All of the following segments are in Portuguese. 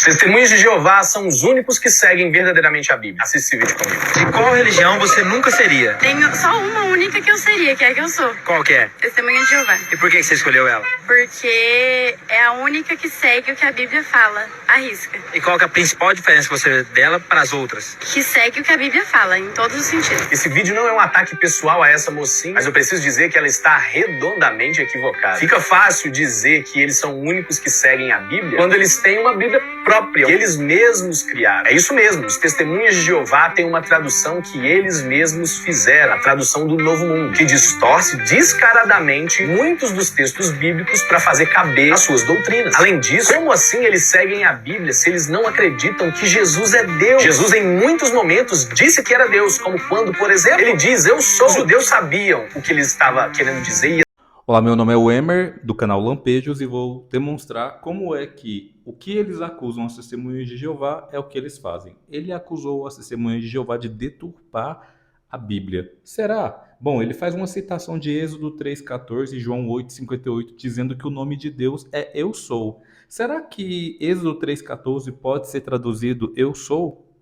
Testemunhas de Jeová são os únicos que seguem verdadeiramente a Bíblia. Assiste esse vídeo comigo. De qual religião você nunca seria? Tenho só uma única que eu seria, que é a que eu sou. Qual que é? Testemunha de Jeová. E por que você escolheu ela? Porque é a única que segue o que a Bíblia fala, à risca. E qual que é a principal diferença que você vê dela para as outras? Que segue o que a Bíblia fala, em todos os sentidos. Esse vídeo não é um ataque pessoal a essa mocinha, mas eu preciso dizer que ela está redondamente equivocada. Fica fácil dizer que eles são únicos que seguem a Bíblia quando eles têm uma Bíblia própria, que eles mesmos criaram. É isso mesmo, os Testemunhas de Jeová têm uma tradução que eles mesmos fizeram, a tradução do Novo Mundo, que distorce descaradamente muitos dos textos bíblicos para fazer caber as suas doutrinas. Além disso, como assim eles seguem a Bíblia se eles não acreditam que Jesus é Deus? Jesus, em muitos momentos, disse que era Deus, como quando, por exemplo, ele diz, eu sou. Os judeus sabiam o que ele estava querendo dizer. Olá, meu nome é o Emer, do canal Lampejos, e vou demonstrar como é que o que eles acusam as Testemunhas de Jeová é o que eles fazem. Ele acusou as Testemunhas de Jeová de deturpar a Bíblia. Será? Bom, ele faz uma citação de Êxodo 3,14 e João 8,58, dizendo que o nome de Deus é Eu Sou. Será que Êxodo 3,14 pode ser traduzido Eu Sou?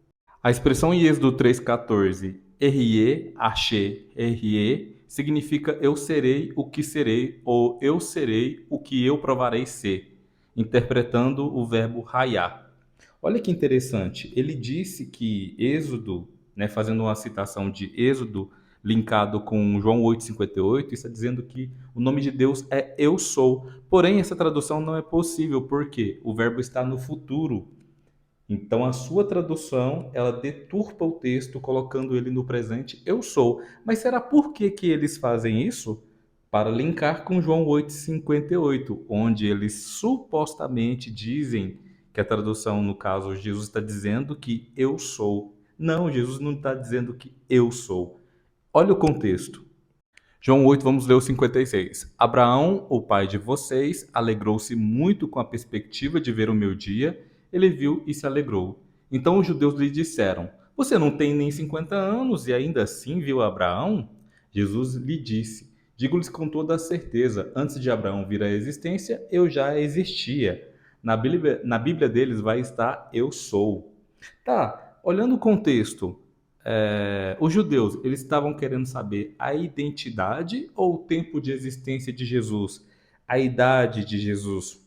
A expressão em Êxodo 3,14, R-E, Axé, R-E, significa eu serei o que serei, ou eu serei o que eu provarei ser, interpretando o verbo raiar. Olha que interessante, ele disse que Êxodo, fazendo uma citação de Êxodo, linkado com João 8,58, está dizendo que o nome de Deus é Eu Sou. Porém, essa tradução não é possível, porque o verbo está no futuro. Então, a sua tradução, ela deturpa o texto, colocando ele no presente, eu sou. Mas será por que eles fazem isso? Para linkar com João 8,58, onde eles supostamente dizem que a tradução, no caso, Jesus está dizendo que eu sou. Não, Jesus não está dizendo que eu sou. Olha o contexto. João 8, vamos ler o 56. Abraão, o pai de vocês, alegrou-se muito com a perspectiva de ver o meu dia. Ele viu e se alegrou. Então os judeus lhe disseram, você não tem nem 50 anos e ainda assim viu Abraão? Jesus lhe disse, digo-lhes com toda a certeza, antes de Abraão vir à existência, eu já existia. Na Bíblia deles vai estar eu sou. Tá, olhando o contexto, os judeus, eles estavam querendo saber a identidade ou o tempo de existência de Jesus? A idade de Jesus?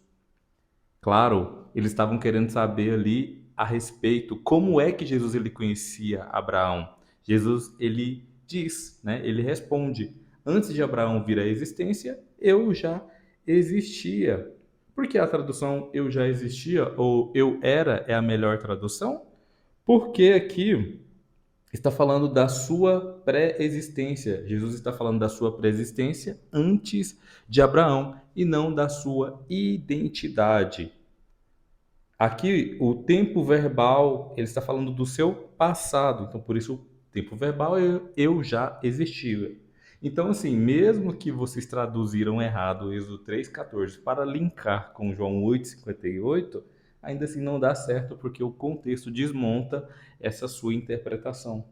Claro, eles estavam querendo saber ali a respeito como é que Jesus ele conhecia Abraão. Jesus ele diz, ele responde, antes de Abraão vir à existência, eu já existia. Por que a tradução eu já existia ou eu era é a melhor tradução? Porque aqui está falando da sua pré-existência. Jesus está falando da sua pré-existência antes de Abraão e não da sua identidade. Aqui, o tempo verbal, ele está falando do seu passado. Então, por isso, o tempo verbal é eu já existia. Então, assim, mesmo que vocês traduziram errado o Êxodo 3,14 para linkar com João 8,58, ainda assim não dá certo, porque o contexto desmonta essa sua interpretação.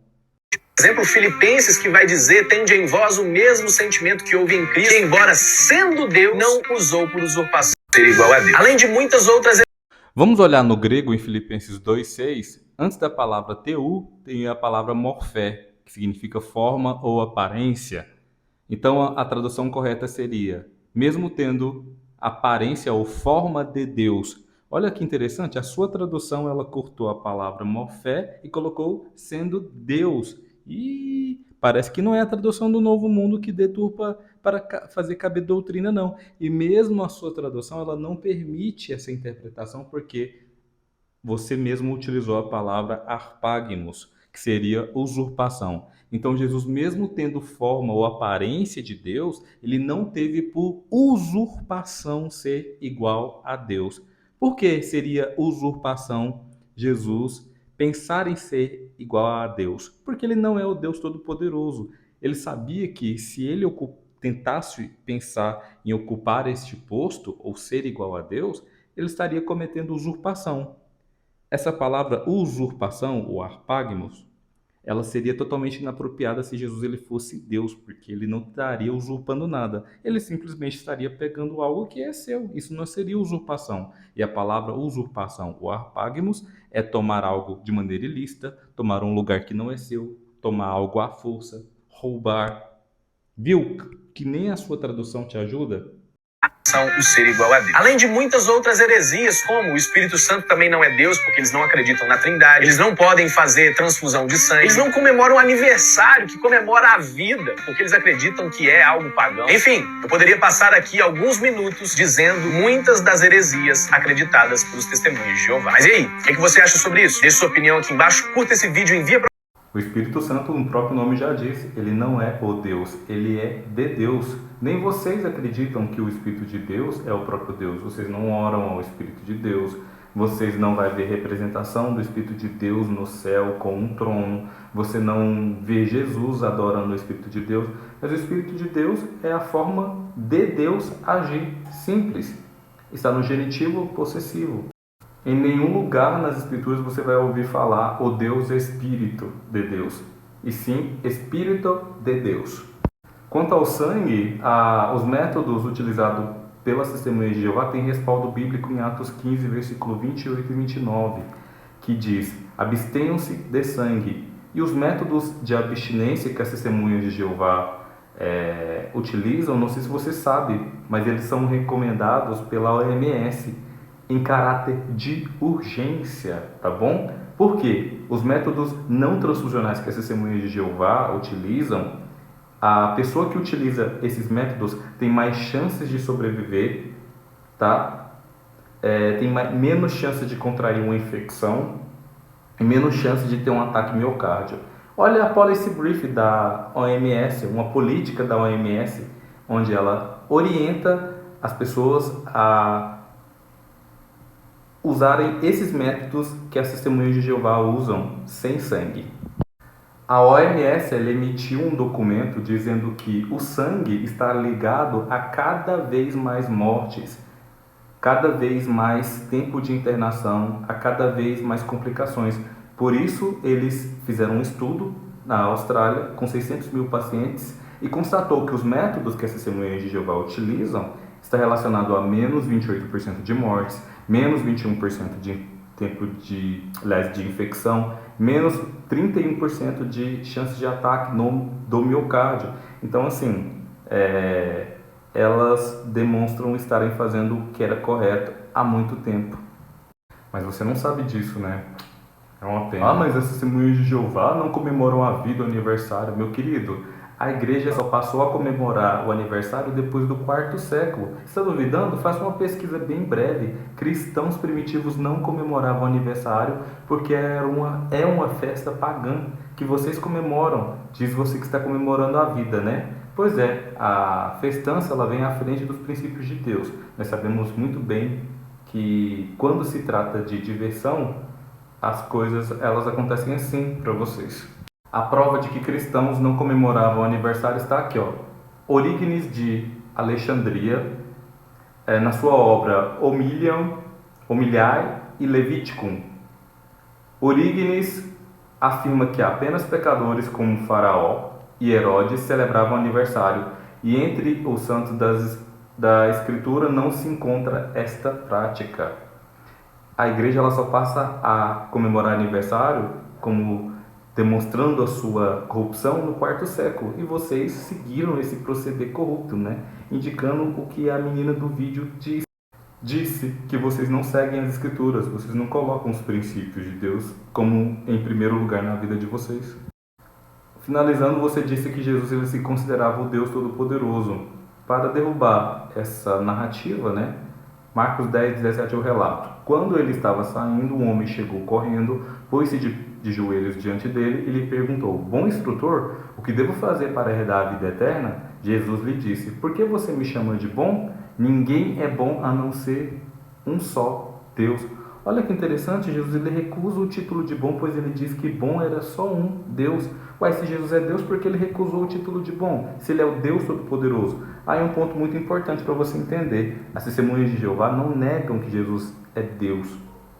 Exemplo, Filipenses, que vai dizer, tende em vós o mesmo sentimento que houve em Cristo, que embora sendo Deus, não usou por usurpação ser igual a Deus. Além de muitas outras. Vamos olhar no grego em Filipenses 2,6. Antes da palavra teu, tem a palavra morfé, que significa forma ou aparência. Então a tradução correta seria, mesmo tendo aparência ou forma de Deus. Olha que interessante, a sua tradução ela cortou a palavra morfé e colocou sendo Deus. E parece que não é a tradução do Novo Mundo que deturpa para fazer caber doutrina, não. E mesmo a sua tradução, ela não permite essa interpretação, porque você mesmo utilizou a palavra arpagmos, que seria usurpação. Então, Jesus, mesmo tendo forma ou aparência de Deus, ele não teve por usurpação ser igual a Deus. Por que seria usurpação Jesus pensar em ser igual a Deus? Porque ele não é o Deus Todo-Poderoso. Ele sabia que se ele tentasse pensar em ocupar este posto ou ser igual a Deus, ele estaria cometendo usurpação. Essa palavra usurpação, ou arpagmos, ela seria totalmente inapropriada se Jesus ele fosse Deus, porque ele não estaria usurpando nada. Ele simplesmente estaria pegando algo que é seu. Isso não seria usurpação. E a palavra usurpação, o harpagmos, é tomar algo de maneira ilícita, tomar um lugar que não é seu, tomar algo à força, roubar. Viu que nem a sua tradução te ajuda? O ser igual a Deus. Além de muitas outras heresias, como o Espírito Santo também não é Deus, porque eles não acreditam na Trindade, eles não podem fazer transfusão de sangue, eles não comemoram o aniversário que comemora a vida, porque eles acreditam que é algo pagão. Enfim, eu poderia passar aqui alguns minutos dizendo muitas das heresias acreditadas pelos testemunhos de Jeová. Mas e aí, o que você acha sobre isso? Deixe sua opinião aqui embaixo, curta esse vídeo e envia para... O Espírito Santo, no próprio nome já disse, ele não é o Deus, ele é de Deus. Nem vocês acreditam que o Espírito de Deus é o próprio Deus. Vocês não oram ao Espírito de Deus, vocês não vão ver representação do Espírito de Deus no céu com um trono, você não vê Jesus adorando o Espírito de Deus, mas o Espírito de Deus é a forma de Deus agir, simples. Está no genitivo possessivo. Em nenhum lugar nas Escrituras você vai ouvir falar o Deus Espírito de Deus, e sim Espírito de Deus. Quanto ao sangue, os métodos utilizados pelas testemunhas de Jeová têm respaldo bíblico em Atos 15, versículo 28 e 29, que diz: abstenham-se de sangue. E os métodos de abstinência que as testemunhas de Jeová utilizam, não sei se você sabe, mas eles são recomendados pela OMS, em caráter de urgência, tá bom? Por quê? Os métodos não transfusionais que as testemunhas de Jeová utilizam, a pessoa que utiliza esses métodos tem mais chances de sobreviver, tá? Tem menos chance de contrair uma infecção e menos chance de ter um ataque miocárdio. Olha a policy brief da OMS, uma política da OMS, onde ela orienta as pessoas a usarem esses métodos que as testemunhas de Jeová usam sem sangue. A OMS emitiu um documento dizendo que o sangue está ligado a cada vez mais mortes, cada vez mais tempo de internação, a cada vez mais complicações. Por isso, eles fizeram um estudo na Austrália com 600 mil pacientes e constatou que os métodos que as testemunhas de Jeová utilizam está relacionado a menos 28% de mortes, menos 21% de tempo de infecção, menos 31% de chance de ataque do miocárdio. Então, assim, elas demonstram estarem fazendo o que era correto há muito tempo. Mas você não sabe disso, né? É uma pena. Mas as testemunhas de Jeová não comemoram a vida, o aniversário. Meu querido, a igreja só passou a comemorar o aniversário depois do quarto século. Está duvidando? Faça uma pesquisa bem breve. Cristãos primitivos não comemoravam o aniversário porque é uma festa pagã que vocês comemoram. Diz você que está comemorando a vida, né? Pois é, a festança ela vem à frente dos princípios de Deus. Nós sabemos muito bem que quando se trata de diversão, as coisas elas acontecem assim para vocês. A prova de que cristãos não comemoravam o aniversário está aqui, ó. Orígenes de Alexandria, na sua obra Homiliae e Leviticum. Orígenes afirma que apenas pecadores como Faraó e Herodes celebravam o aniversário, e entre os santos da Escritura não se encontra esta prática. A igreja ela só passa a comemorar aniversário como demonstrando a sua corrupção no quarto século. E vocês seguiram esse proceder corrupto, né? Indicando o que a menina do vídeo disse, que vocês não seguem as escrituras, vocês não colocam os princípios de Deus como em primeiro lugar na vida de vocês. Finalizando, você disse que Jesus ele se considerava o Deus Todo-Poderoso. Para derrubar essa narrativa, né? Marcos 10, 17 é o relato. Quando ele estava saindo, um homem chegou correndo, pôs-se de joelhos diante dele e lhe perguntou: bom instrutor, o que devo fazer para herdar a vida eterna? Jesus lhe disse: por que você me chama de bom? Ninguém é bom a não ser um só, Deus. Olha que interessante, Jesus ele recusa o título de bom, pois ele diz que bom era só um, Deus. Ué, se Jesus é Deus, por que ele recusou o título de bom? Se ele é o Deus Todo-Poderoso? Aí um ponto muito importante para você entender. As testemunhas de Jeová não negam que Jesus é Deus,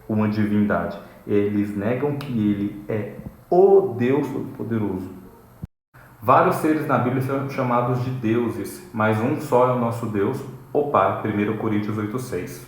uma divindade. Eles negam que ele é o Deus Todo-Poderoso. Vários seres na Bíblia são chamados de deuses, mas um só é o nosso Deus, o Pai, 1 Coríntios 8,6.